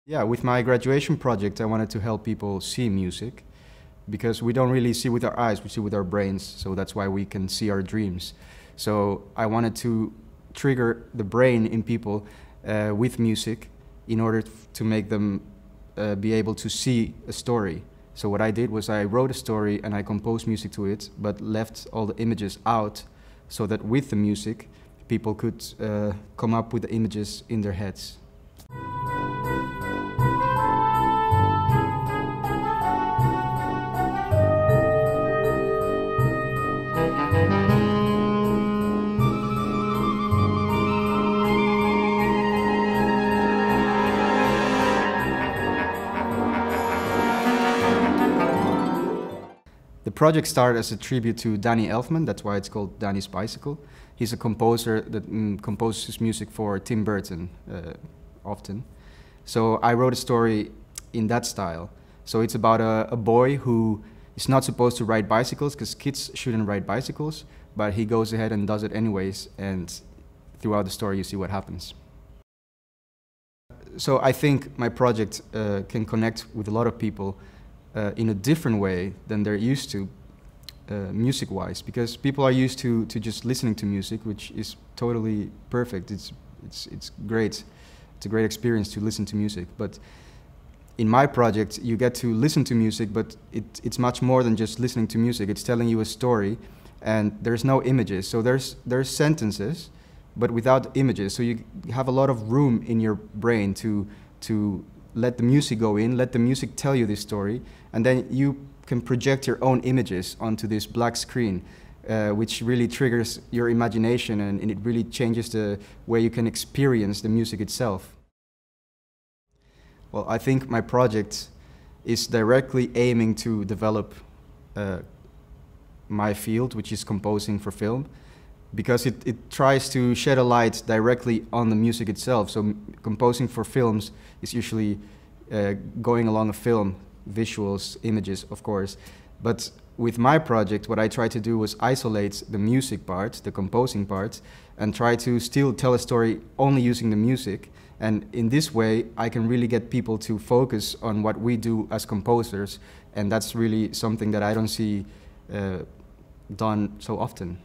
Yeah, with my graduation project, I wanted to help people see music, because we don't really see with our eyes, we see with our brains, so that's why we can see our dreams. So I wanted to trigger the brain in people with music in order to make them be able to see a story. So what I did was I wrote a story and I composed music to it, but left all the images out so that with the music, people could come up with the images in their heads. The project started as a tribute to Danny Elfman, that's why it's called Danny's Bicycle. He's a composer that composes music for Tim Burton often. So I wrote a story in that style. So it's about a boy who is not supposed to ride bicycles, because kids shouldn't ride bicycles, but he goes ahead and does it anyways, and throughout the story you see what happens. So I think my project can connect with a lot of people in a different way than they're used to, music-wise, because people are used to just listening to music, which is totally perfect. It's great. It's a great experience to listen to music. But in my project, you get to listen to music, but it's much more than just listening to music. It's telling you a story, and there's no images. So there's sentences, but without images. So you have a lot of room in your brain to let the music go in, let the music tell you this story, and then you can project your own images onto this black screen, which really triggers your imagination, and it really changes the way you can experience the music itself. Well, I think my project is directly aiming to develop my field, which is composing for film, because it tries to shed a light directly on the music itself. So composing for films is usually going along a film, visuals, images, of course. But with my project, what I tried to do was isolate the music part, the composing part, and try to still tell a story only using the music. And in this way, I can really get people to focus on what we do as composers, and that's really something that I don't see done so often.